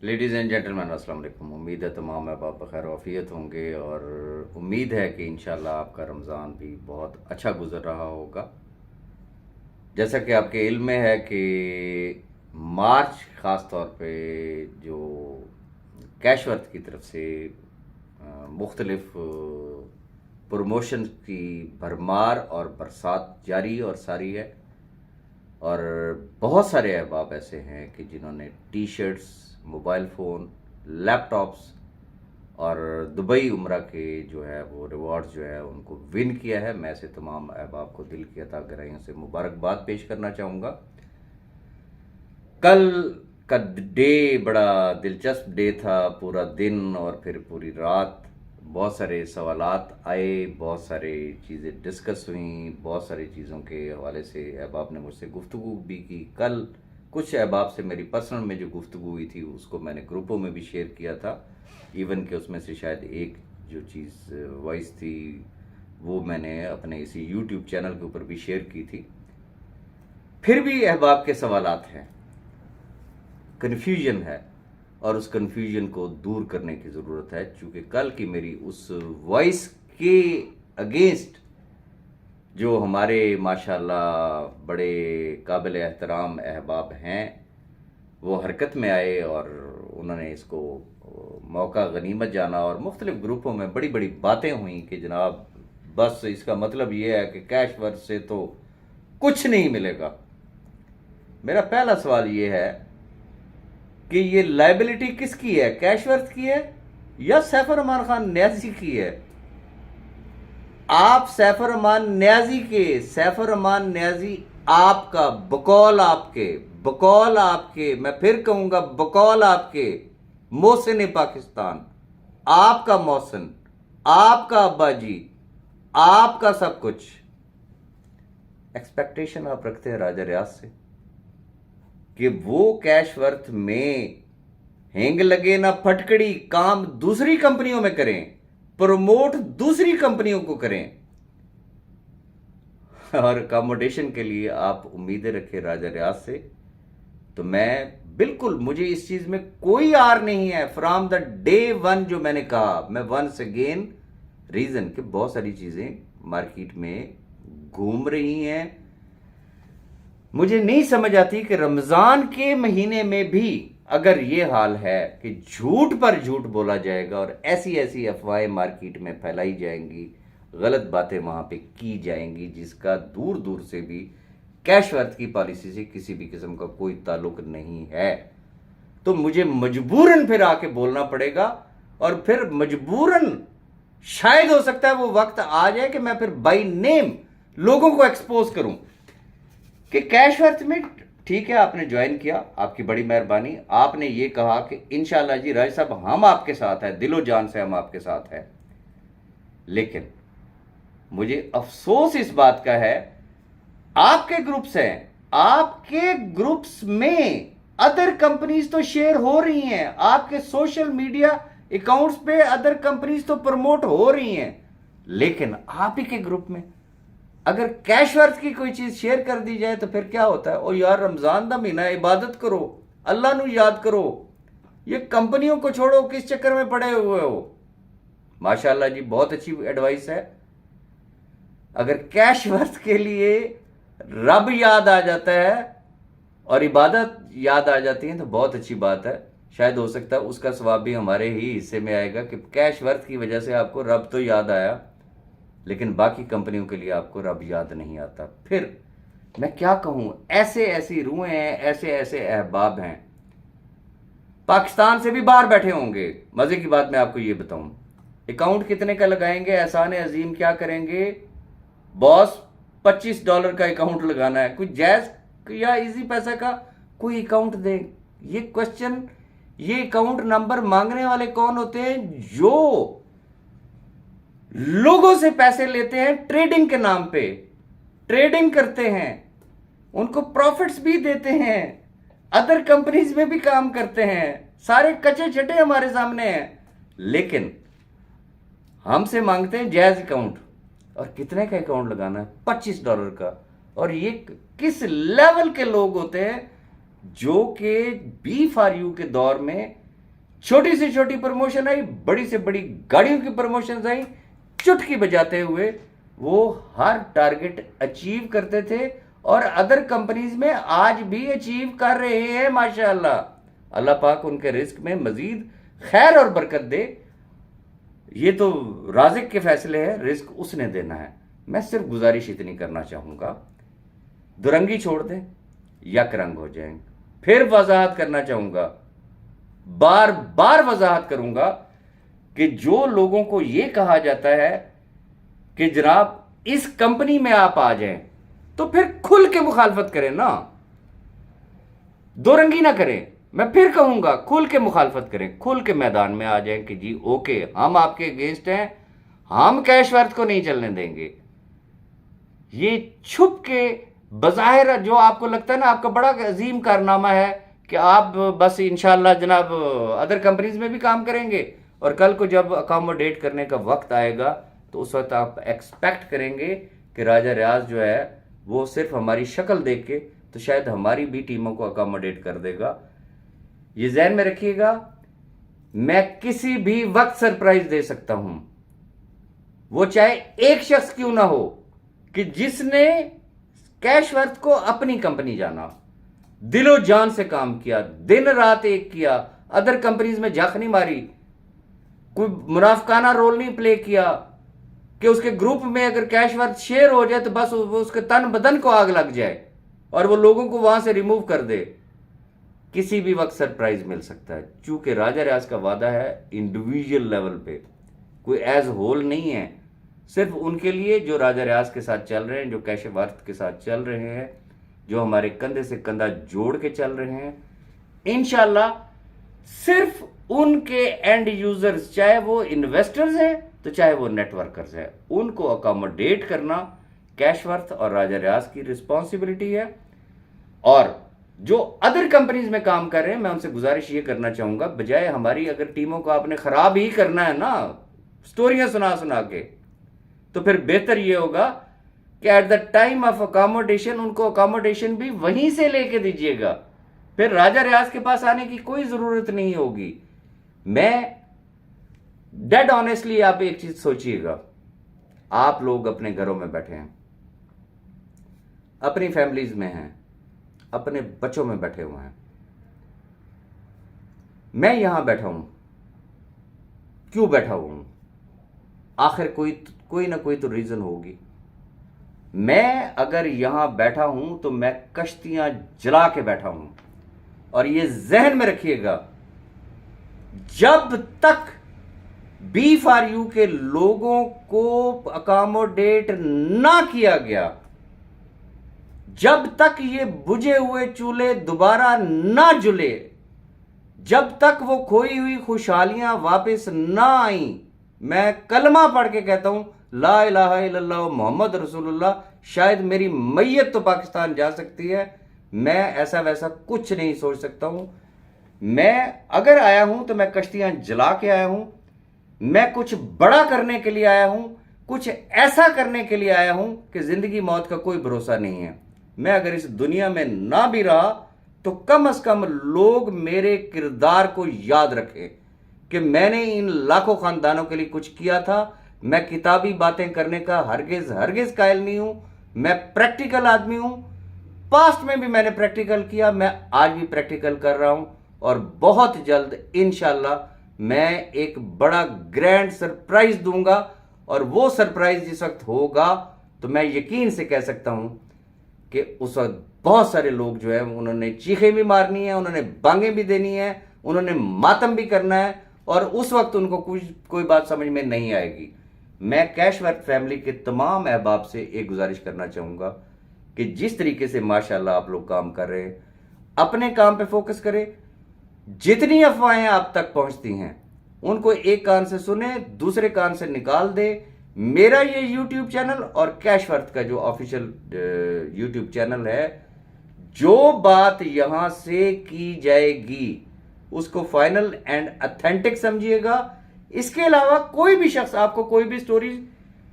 Ladies and gentleman अस्सलाम वालेकुम। उम्मीद है तमाम अहबाब बखैर वाफियत होंगे और उम्मीद है कि इंशाल्लाह आपका रमज़ान भी बहुत अच्छा गुज़र रहा होगा। जैसा कि आपके इल्म में है कि मार्च ख़ास तौर पे जो कैशवर्थ की तरफ से मुख्तलिफ प्रमोशन की भरमार और बरसात जारी और सारी है, और बहुत सारे अहबाब ऐसे हैं कि जिन्होंने T shirts, mobile phone, laptops और दुबई उम्रा के जो है वो रिवॉर्ड्स जो है उनको विन किया है। मैं ऐसे तमाम अहबाब को दिल की अता गहराइयों से मुबारकबाद पेश करना चाहूँगा। कल का डे बड़ा दिलचस्प डे था। पूरा दिन और फिर पूरी रात बहुत सारे सवालात आए, बहुत सारी चीज़ें डिस्कस हुई, बहुत सारी चीज़ों के हवाले से अहबाब ने मुझसे गुफ्तगू भी की। कल कुछ अहबाब से मेरी पर्सनल में जो गुफ्तगू हुई थी उसको मैंने ग्रुपों में भी शेयर किया था। इवन कि उसमें से शायद एक जो चीज़ वॉइस थी वो मैंने अपने इसी यूट्यूब चैनल के ऊपर भी शेयर की थी। फिर भी अहबाब के सवालात हैं, कन्फ्यूजन है, और उस कन्फ्यूजन को दूर करने की ज़रूरत है। चूँकि कल की मेरी उस वॉइस के अगेंस्ट जो हमारे माशाल्लाह बड़े काबिल एहतराम अहबाब हैं वो हरकत में आए और उन्होंने इसको मौका गनीमत जाना और मुख्तलिफ ग्रुपों में बड़ी बड़ी बातें हुई कि जनाब बस इसका मतलब ये है कि कैश वर्थ से तो कुछ नहीं मिलेगा। मेरा पहला सवाल ये है कि ये लाइबिलिटी किसकी है, कैशवर्थ की है या सैफर रहमान खान न्याजी की है? आप सैफर रहमान न्याजी आपका बकौल आपके मैं फिर कहूंगा बकौल आपके मोहसिन पाकिस्तान, आपका मोहसिन, आपका अब्बाजी, आपका सब कुछ। एक्सपेक्टेशन आप रखते हैं राजा रियाज से कि वो कैशवर्थ में हेंग लगे ना फटकड़ी, काम दूसरी कंपनियों में करें, प्रमोट दूसरी कंपनियों को करें, और अकोमोडेशन के लिए आप उम्मीदें रखें राजा रियाज से। तो मैं बिल्कुल, मुझे इस चीज में कोई आर नहीं है। फ्रॉम द डे वन जो मैंने कहा, मैं वंस अगेन रीजन कि बहुत सारी चीजें मार्केट में घूम रही हैं। मुझे नहीं समझ आती कि रमजान के महीने में भी अगर ये हाल है कि झूठ पर झूठ बोला जाएगा और ऐसी ऐसी अफवाहें मार्केट में फैलाई जाएंगी, गलत बातें वहां पे की जाएंगी, जिसका दूर दूर से भी कैशवर्थ की पॉलिसी से किसी भी किस्म का कोई ताल्लुक नहीं है, तो मुझे मजबूरन फिर आके बोलना पड़ेगा। और फिर मजबूरन शायद हो सकता है वो वक्त आ जाए कि मैं फिर बाई नेम लोगों को एक्सपोज करूं कि कैशवर्थ में ठीक है आपने ज्वाइन किया, आपकी बड़ी मेहरबानी, आपने ये कहा कि इंशाल्लाह जी राज साहब हम आपके साथ हैं, दिलो जान से हम आपके साथ हैं। लेकिन मुझे अफसोस इस बात का है, आपके ग्रुप्स हैं, आपके ग्रुप्स में अदर कंपनीज तो शेयर हो रही हैं, आपके सोशल मीडिया अकाउंट्स पे अदर कंपनीज तो प्रमोट हो रही हैं, लेकिन आप ही के ग्रुप में अगर कैशवर्थ की कोई चीज शेयर कर दी जाए तो फिर क्या होता है? और यार रमजान का महीना, इबादत करो, अल्लाह नू याद करो, ये कंपनियों को छोड़ो, किस चक्कर में पड़े हुए हो? माशाल्लाह जी बहुत अच्छी एडवाइस है। अगर कैशवर्थ के लिए रब याद आ जाता है और इबादत याद आ जाती है तो बहुत अच्छी बात है। शायद हो सकता है उसका सवाब भी हमारे ही हिस्से में आएगा कि कैशवर्थ की वजह से आपको रब तो याद आया, लेकिन बाकी कंपनियों के लिए आपको रब याद नहीं आता। फिर मैं क्या कहूं, ऐसे ऐसी रूहें हैं, ऐसे ऐसे अहबाब हैं, पाकिस्तान से भी बाहर बैठे होंगे। मजे की बात मैं आपको ये बताऊं, अकाउंट कितने का लगाएंगे, एहसान अजीम क्या करेंगे, बॉस $25 का अकाउंट लगाना है, कुछ जैज या इजी पैसा का कोई अकाउंट दे। ये क्वेश्चन, ये अकाउंट नंबर मांगने वाले कौन होते हैं? जो लोगों से पैसे लेते हैं, ट्रेडिंग के नाम पे ट्रेडिंग करते हैं, उनको प्रॉफिट्स भी देते हैं, अदर कंपनीज में भी काम करते हैं, सारे कच्चे छटे हमारे सामने हैं, लेकिन हमसे मांगते हैं जायज अकाउंट। और कितने का अकाउंट लगाना है? $25 का। और ये किस लेवल के लोग होते हैं जो कि B4U के दौर में छोटी से छोटी प्रमोशन आई, बड़ी से बड़ी गाड़ियों की प्रमोशन आई, चुटकी बजाते हुए वो हर टारगेट अचीव करते थे और अदर कंपनीज में आज भी अचीव कर रहे हैं माशाअल्लाह। अल्लाह पाक उनके रिस्क में मजीद खैर और बरकत दे। ये तो राज़िक के फैसले हैं, रिस्क उसने देना है। मैं सिर्फ गुजारिश इतनी करना चाहूँगा, दुरंगी छोड़ दें, यक रंग हो जाएंगे। फिर वजाहत करना चाहूँगा, बार बार वजाहत करूँगा कि जो लोगों को ये कहा जाता है कि जनाब इस कंपनी में आप आ जाएं, तो फिर खुल के मुखालफत करें ना, दोरंगी ना करें। मैं फिर कहूंगा, खुल के मुखालफत करें, खुल के मैदान में आ जाएं कि जी ओके, हम आपके अगेंस्ट हैं, हम कैश वर्थ को नहीं चलने देंगे। ये छुप के बज़ाहिर जो आपको लगता है ना आपका बड़ा अजीम कारनामा है कि आप बस इंशाल्लाह जनाब अदर कंपनीज में भी काम करेंगे, और कल को जब अकोमोडेट करने का वक्त आएगा तो उस वक्त आप एक्सपेक्ट करेंगे कि राजा रियाज जो है वो सिर्फ हमारी शक्ल देख के तो शायद हमारी भी टीमों को अकोमोडेट कर देगा। ये ज़हन में रखिएगा, मैं किसी भी वक्त सरप्राइज दे सकता हूं, वो चाहे एक शख्स क्यों ना हो कि जिसने कैश वर्थ को अपनी कंपनी जाना, दिलो जान से काम किया, दिन रात एक किया, अदर कंपनीज में झक नहीं मारी, कोई मुनाफकाना रोल नहीं प्ले किया कि उसके ग्रुप में अगर कैश वर्थ शेयर हो जाए तो बस उसके तन बदन को आग लग जाए और वो लोगों को वहां से रिमूव कर दे। किसी भी वक्त सरप्राइज मिल सकता है, चूंकि राजा रियाज का वादा है इंडिविजुअल लेवल पे, कोई एज होल नहीं है, सिर्फ उनके लिए जो राजा रियाज के साथ चल रहे हैं, जो कैश वर्थ के साथ चल रहे हैं, जो हमारे कंधे से कंधा जोड़ के चल रहे हैं। इंशाल्लाह सिर्फ उनके एंड यूजर्स, चाहे वो इन्वेस्टर्स हैं तो चाहे वो नेटवर्कर्स हैं, उनको अकोमोडेट करना कैश वर्थ और राजा रियाज की रिस्पॉन्सिबिलिटी है। और जो अदर कंपनीज में काम कर रहे हैं, मैं उनसे गुजारिश ये करना चाहूंगा, बजाय हमारी अगर टीमों को आपने खराब ही करना है ना स्टोरियां सुना सुना के, तो फिर बेहतर ये होगा कि at the time of accommodation उनको अकोमोडेशन भी वहीं से लेके दीजिएगा, फिर राजा रियाज के पास आने की कोई जरूरत नहीं होगी। मैं डेड ऑनेस्टली, आप एक चीज सोचिएगा, आप लोग अपने घरों में बैठे हैं, अपनी फैमिलीज में हैं, अपने बच्चों में बैठे हुए हैं, मैं यहां बैठा हूं, क्यों बैठा हुआ हूं? आखिर कोई ना कोई तो रीजन होगी। मैं अगर यहां बैठा हूं तो मैं कश्तियां जला के बैठा हूं, और ये जहन में रखिएगा, जब तक B4U के लोगों को अकोमोडेट ना किया गया, जब तक ये बुझे हुए चूल्हे दोबारा ना जुले, जब तक वो खोई हुई खुशहालियां वापस ना आई, मैं कलमा पढ़ के कहता हूं ला इलाहा इल्लल्लाह मोहम्मद रसूलुल्लाह, शायद मेरी मैयत तो पाकिस्तान जा सकती है। मैं ऐसा वैसा कुछ नहीं सोच सकता हूं। मैं अगर आया हूं तो मैं कश्तियां जला के आया हूं, मैं कुछ बड़ा करने के लिए आया हूं, कुछ ऐसा करने के लिए आया हूं कि जिंदगी मौत का कोई भरोसा नहीं है। मैं अगर इस दुनिया में ना भी रहा तो कम से कम लोग मेरे किरदार को याद रखें कि मैंने इन लाखों खानदानों के लिए कुछ किया था। मैं किताबी बातें करने का हरगिज कायल नहीं हूं, मैं प्रैक्टिकल आदमी हूं। पास्ट में भी मैंने प्रैक्टिकल किया, मैं आज भी प्रैक्टिकल कर रहा हूं, और बहुत जल्द इंशाल्लाह मैं एक बड़ा ग्रैंड सरप्राइज दूंगा। और वो सरप्राइज जिस वक्त होगा तो मैं यकीन से कह सकता हूं कि उस वक्त बहुत सारे लोग जो है उन्होंने चीखें भी मारनी है, उन्होंने बांगें भी देनी है, उन्होंने मातम भी करना है, और उस वक्त उनको कोई बात समझ में नहीं आएगी। मैं कैश वर्थ फैमिली के तमाम अहबाब से एक गुजारिश करना चाहूंगा कि जिस तरीके से माशाल्लाह आप लोग काम कर रहे हैं, अपने काम पे फोकस करें। जितनी अफवाहें आप तक पहुंचती हैं उनको एक कान से सुने, दूसरे कान से निकाल दे। मेरा ये YouTube चैनल और कैश वर्थ का जो ऑफिशियल YouTube चैनल है, जो बात यहां से की जाएगी उसको फाइनल एंड ऑथेंटिक समझिएगा। इसके अलावा कोई भी शख्स आपको कोई भी स्टोरी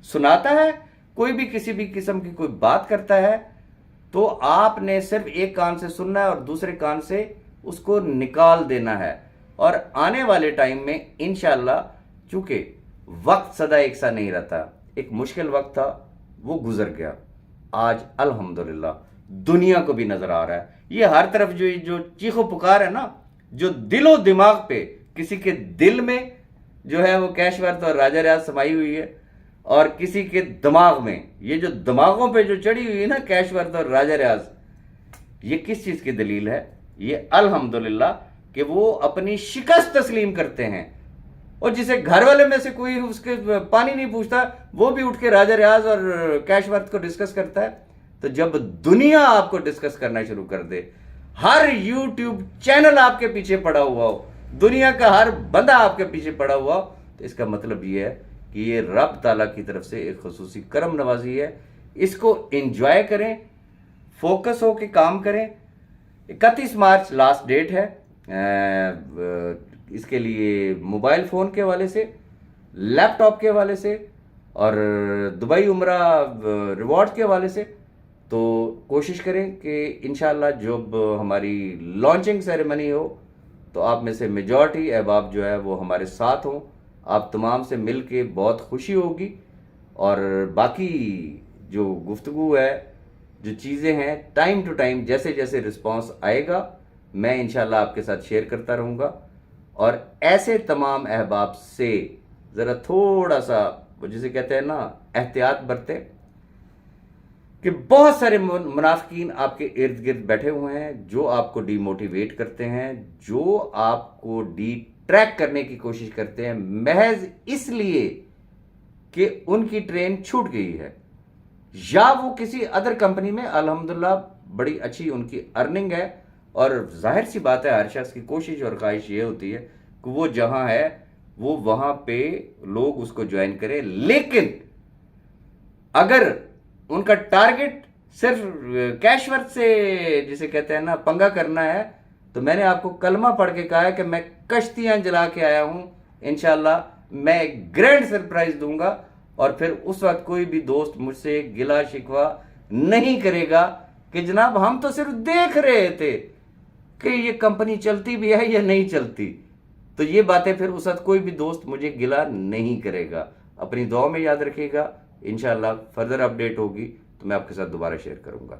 सुनाता है, कोई भी किसी भी किस्म की कोई बात करता है, तो आपने सिर्फ एक कान से सुनना है और दूसरे कान से उसको निकाल देना है। اور آنے والے ٹائم میں انشاءاللہ، چونکہ وقت سدا ایک سا نہیں رہتا، ایک مشکل وقت تھا وہ گزر گیا، آج الحمدللہ دنیا کو بھی نظر آ رہا ہے، یہ ہر طرف جو چیخ و پکار ہے نا، جو دل و دماغ پہ، کسی کے دل میں جو ہے وہ کیش ورتھ اور راجہ ریاض سمائی ہوئی ہے، اور کسی کے دماغ میں، یہ جو دماغوں پہ جو چڑھی ہوئی ہے نا کیش ورتھ اور راجہ ریاض، یہ کس چیز کی دلیل ہے؟ یہ الحمدللہ کہ وہ اپنی شکست تسلیم کرتے ہیں، اور جسے گھر والے میں سے کوئی اس کے پانی نہیں پوچھتا، وہ بھی اٹھ کے راجہ ریاض اور کیش ورتھ کو ڈسکس کرتا ہے۔ تو جب دنیا آپ کو ڈسکس کرنا شروع کر دے، ہر یوٹیوب چینل آپ کے پیچھے پڑا ہوا ہو، دنیا کا ہر بندہ آپ کے پیچھے پڑا ہوا ہو، تو اس کا مطلب یہ ہے کہ یہ رب تعالیٰ کی طرف سے ایک خصوصی کرم نوازی ہے۔ اس کو انجوائے کریں، فوکس ہو کے کام کریں۔ 31 مارچ لاسٹ ڈیٹ ہے اس کے لیے، موبائل فون کے حوالے سے، لیپ ٹاپ کے حوالے سے، اور دبئی عمرہ ریوارڈ کے حوالے سے۔ تو کوشش کریں کہ انشاءاللہ جب ہماری لانچنگ سیریمنی ہو تو آپ میں سے میجورٹی احباب جو ہے وہ ہمارے ساتھ ہوں، آپ تمام سے مل کے بہت خوشی ہوگی، اور باقی جو گفتگو ہے، جو چیزیں ہیں، ٹائم ٹو ٹائم جیسے جیسے رسپانس آئے گا میں انشاءاللہ آپ کے ساتھ شیئر کرتا رہوں گا۔ اور ایسے تمام احباب سے ذرا تھوڑا سا جسے کہتے ہیں نا احتیاط برتیں، کہ بہت سارے منافقین آپ کے ارد گرد بیٹھے ہوئے ہیں جو آپ کو ڈی موٹیویٹ کرتے ہیں، جو آپ کو ڈی ٹریک کرنے کی کوشش کرتے ہیں، محض اس لیے کہ ان کی ٹرین چھوٹ گئی ہے، یا وہ کسی ادر کمپنی میں الحمدللہ بڑی اچھی ان کی ارننگ ہے، اور ظاہر سی بات ہے ہر شخص کی کوشش اور خواہش یہ ہوتی ہے کہ وہ جہاں ہے وہ وہاں پہ لوگ اس کو جوائن کرے، لیکن اگر ان کا ٹارگٹ صرف کیش ورتھ سے جسے کہتے ہیں نا پنگا کرنا ہے، تو میں نے آپ کو کلمہ پڑھ کے کہا ہے کہ میں کشتیاں جلا کے آیا ہوں، انشاءاللہ میں ایک گرینڈ سرپرائز دوں گا، اور پھر اس وقت کوئی بھی دوست مجھ سے گلا شکوہ نہیں کرے گا کہ جناب ہم تو صرف دیکھ رہے تھے کہ یہ کمپنی چلتی بھی ہے یا نہیں چلتی۔ تو یہ باتیں پھر اس وقت کوئی بھی دوست مجھے گلا نہیں کرے گا۔ اپنی دعا میں یاد رکھیے گا، انشاءاللہ فردر اپڈیٹ ہوگی تو میں آپ کے ساتھ دوبارہ شیئر کروں گا۔